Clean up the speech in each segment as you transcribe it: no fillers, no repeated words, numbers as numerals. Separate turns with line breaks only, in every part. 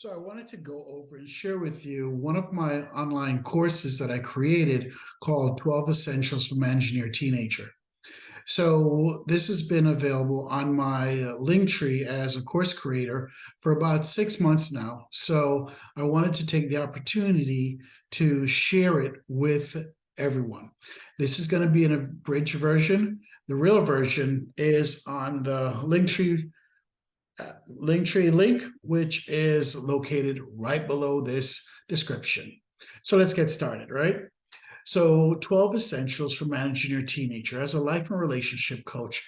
So I wanted to go over and share with you one of my online courses that I created called 12 Essentials for Managing Your Teenager. So this has been available on my Linktree as a course creator for about 6 months now. So I wanted to take the opportunity to share it with everyone. This is going to be an abridged version. The real version is on the Linktree link, which is located right below this description. So let's get started, right? So 12 Essentials for Managing Your Teenager. As a life and relationship coach,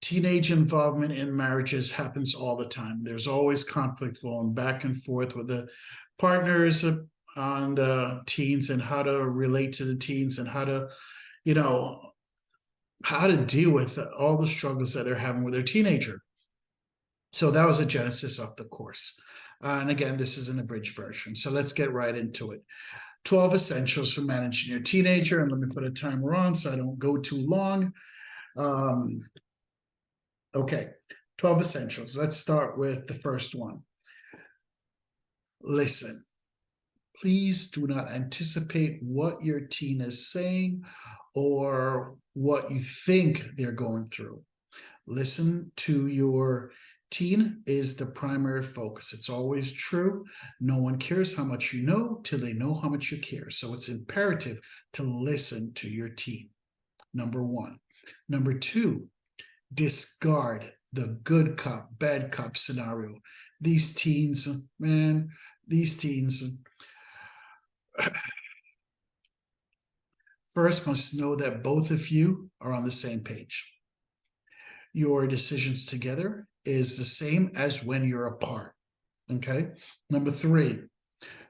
teenage involvement in marriages happens all the time. There's always conflict going back and forth with the partners on the teens and how to relate to the teens and how to, how to deal with all the struggles that they're having with their teenager. So that was a genesis of the course. And again, this is an abridged version. So let's get right into it. 12 Essentials for Managing Your Teenager. And let me put a timer on so I don't go too long. Okay, 12 Essentials. Let's start with the first one. Listen. Please do not anticipate what your teen is saying or what you think they're going through. Listen to your teen is the primary focus. It's always true. No one cares how much you know till they know how much you care. So it's imperative to listen to your teen. Number one. Number two, discard the good cop, bad cop scenario. These teens, man, these teens first must know that both of you are on the same page. Your decisions together is the same as when you're apart. Okay. Number three,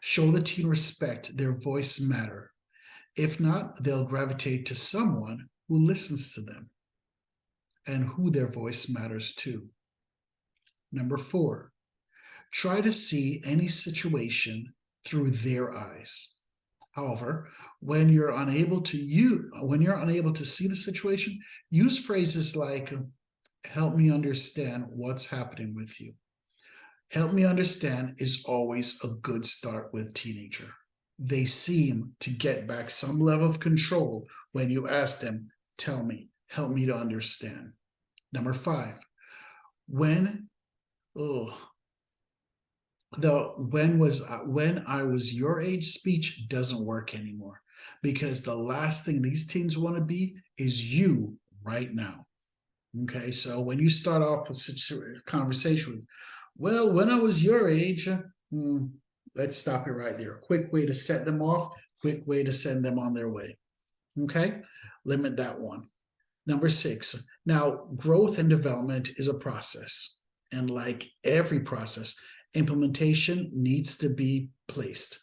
show the teen respect. Their voice matter. If not, they'll gravitate to someone who listens to them and who their voice matters to. Number four, try to see any situation through their eyes. However, when you're unable to see the situation, use phrases like, help me understand what's happening with you. Help me understand is always a good start with teenager. They seem to get back some level of control when you ask them, tell me, help me to understand. Number five, when I was your age speech doesn't work anymore, because the last thing these teens want to be is you right now. Okay, so when you start off a conversation with, well, when I was your age, let's stop it right there. Quick way to set them off, quick way to send them on their way. Okay, limit that one. Number six, now growth and development is a process. And like every process, implementation needs to be placed,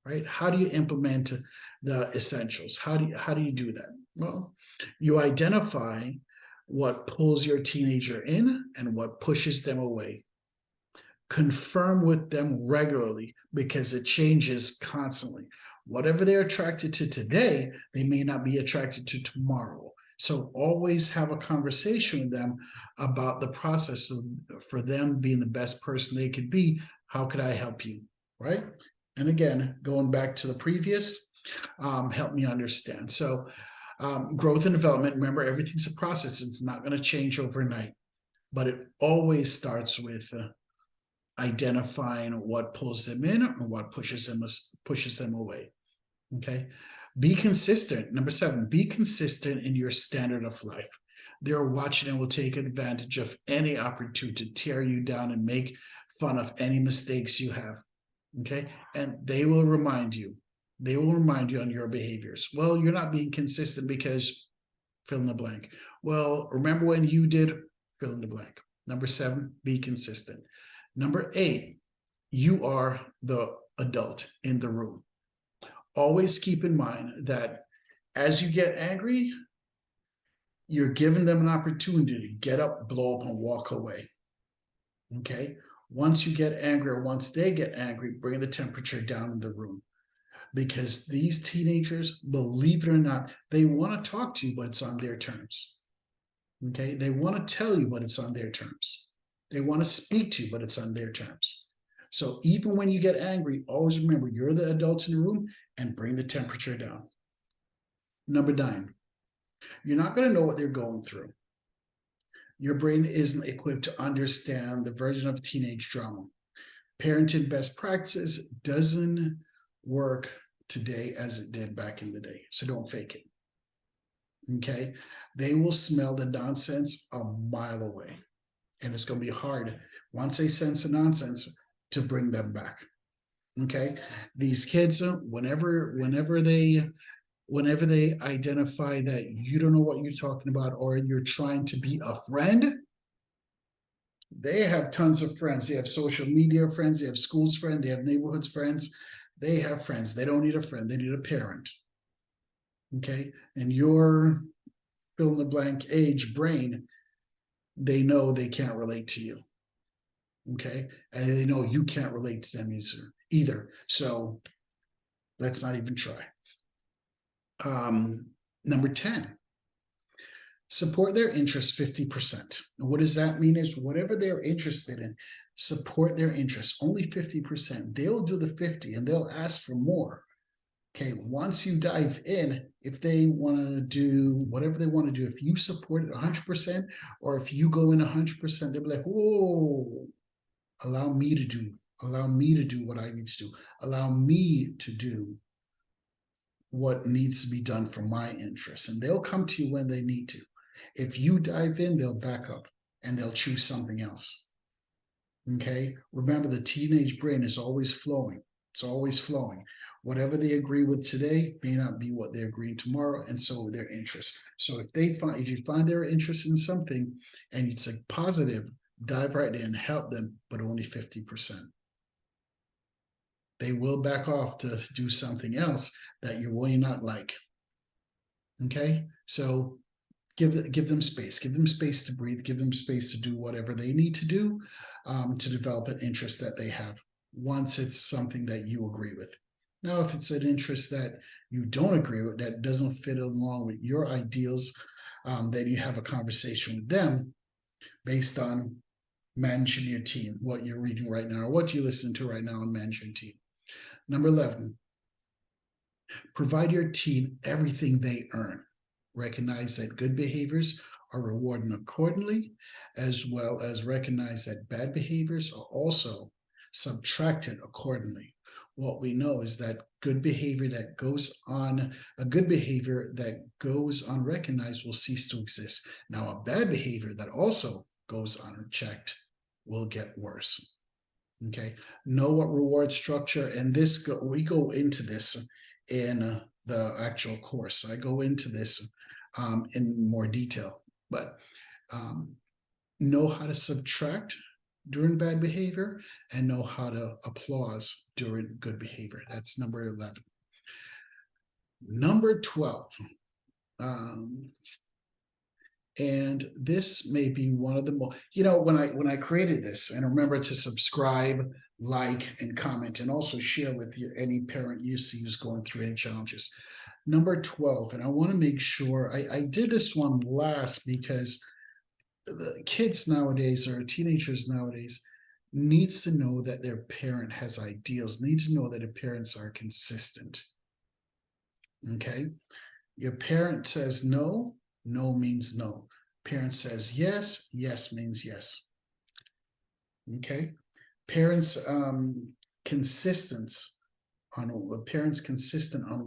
right? How do you implement the essentials? How do you do that? Well, you identify what pulls your teenager in and what pushes them away. Confirm with them regularly because it changes constantly. Whatever they're attracted to today, they may not be attracted to tomorrow. So always have a conversation with them about the process for them being the best person they could be. How could I help you, right? And again, going back to the previous, help me understand. So growth and development, remember, everything's a process. It's not going to change overnight, but it always starts with identifying what pulls them in and what pushes them away. Okay. Be consistent. Number seven, be consistent in your standard of life. They're watching and will take advantage of any opportunity to tear you down and make fun of any mistakes you have. Okay. And they will remind you. They will remind you on your behaviors. Well, you're not being consistent because fill in the blank. Well, remember when you did fill in the blank. Number seven, be consistent. Number eight, you are the adult in the room. Always keep in mind that as you get angry, you're giving them an opportunity to get up, blow up, and walk away. Okay? Once you get angry, or once they get angry, bring the temperature down in the room. Because these teenagers, believe it or not, they want to talk to you, but it's on their terms. Okay? They want to tell you, but it's on their terms. They want to speak to you, but it's on their terms. So even when you get angry, always remember you're the adults in the room and bring the temperature down. Number 9, you're not going to know what they're going through. Your brain isn't equipped to understand the version of teenage drama. Parenting best practices doesn't work today as it did back in the day. So don't fake it. Okay. They will smell the nonsense a mile away. And it's going to be hard once they sense the nonsense to bring them back. Okay. These kids, whenever they identify that you don't know what you're talking about or you're trying to be a friend, they have tons of friends. They have social media friends, they have schools friends, they have neighborhoods friends. They have friends. They don't need a friend, they need a parent. Okay. And your fill in the blank age brain, they know they can't relate to you. Okay. And they know you can't relate to them either. So let's not even try. Number 10, support their interest 50%. And what does that mean is whatever they're interested in, support their interest, only 50%. They'll do the 50 and they'll ask for more. Okay, once you dive in, if they want to do whatever they want to do, if you support it 100%, or if you go in 100%, they'll be like, whoa, allow me to do what I need to do. Allow me to do what needs to be done for my interests. And they'll come to you when they need to. If you dive in, they'll back up and they'll choose something else. Okay, remember the teenage brain is always flowing. It's always flowing. Whatever they agree with today may not be what they're agreeing tomorrow, and so their interest. So if you find their interest in something and it's like positive, dive right in, help them, but only 50%. They will back off to do something else that you will not like. Okay, so give them space. Give them space to breathe. Give them space to do whatever they need to do to develop an interest that they have once it's something that you agree with. Now, if it's an interest that you don't agree with, that doesn't fit along with your ideals, then you have a conversation with them based on managing your team, what you're reading right now, or what you listen to right now on managing team. Number 11, provide your team everything they earn. Recognize that good behaviors are rewarded accordingly, as well as recognize that bad behaviors are also subtracted accordingly. What we know is that good behavior that goes unrecognized will cease to exist. Now, a bad behavior that also goes unchecked will get worse. Okay, know what reward structure, and we go into this in the actual course. I go into this in more detail, but know how to subtract during bad behavior and know how to applause during good behavior. That's number 11. Number 12, and this may be one of the most, when I created this, and remember to subscribe, like, and comment, and also share with any parent you see who's going through any challenges. Number 12, and I want to make sure I did this one last because the kids nowadays or teenagers nowadays needs to know that their parent has ideals, need to know that their parents are consistent. Okay, your parent says no, no means no. Parent says yes, yes means yes. Okay, parents consistent on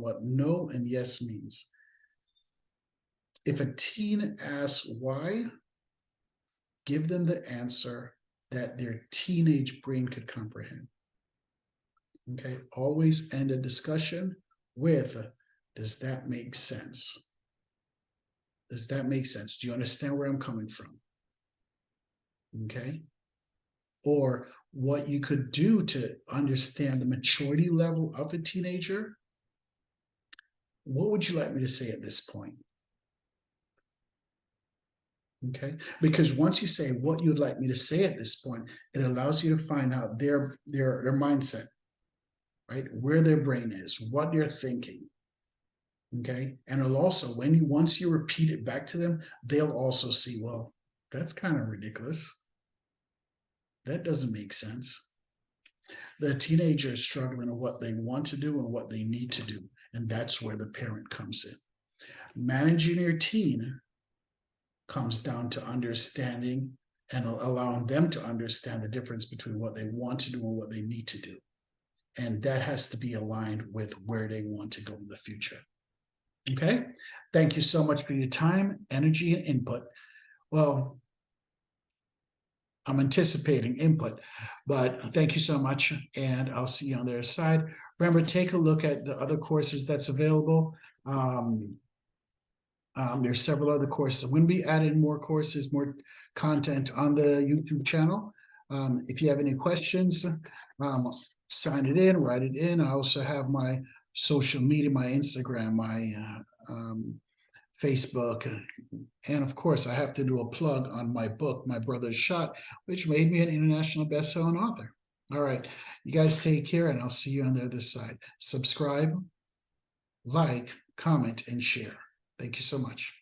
what no and yes means. If a teen asks why, give them the answer that their teenage brain could comprehend. Okay, always end a discussion with, does that make sense? Does that make sense? Do you understand where I'm coming from? Okay. Or what you could do to understand the maturity level of a teenager. What would you like me to say at this point? Okay, because once you say what you'd like me to say at this point, it allows you to find out their mindset, right? Where their brain is, what they're thinking. Okay, and it'll also, once you repeat it back to them, they'll also see, well, that's kind of ridiculous. That doesn't make sense. The teenager is struggling with what they want to do and what they need to do. And that's where the parent comes in. Managing your teen comes down to understanding and allowing them to understand the difference between what they want to do and what they need to do. And that has to be aligned with where they want to go in the future. Okay. Thank you so much for your time, energy, and input. Well, I'm anticipating input, but thank you so much. And I'll see you on the other side. Remember, take a look at the other courses that's available. There's several other courses. I'm going to be adding more courses, more content on the YouTube channel. If you have any questions, sign it in, write it in. I also have my social media, my Instagram, my Facebook, and of course, I have to do a plug on my book, My Brother's Shot, which made me an international best-selling author. All right, you guys take care, and I'll see you on the other side. Subscribe, like, comment, and share. Thank you so much.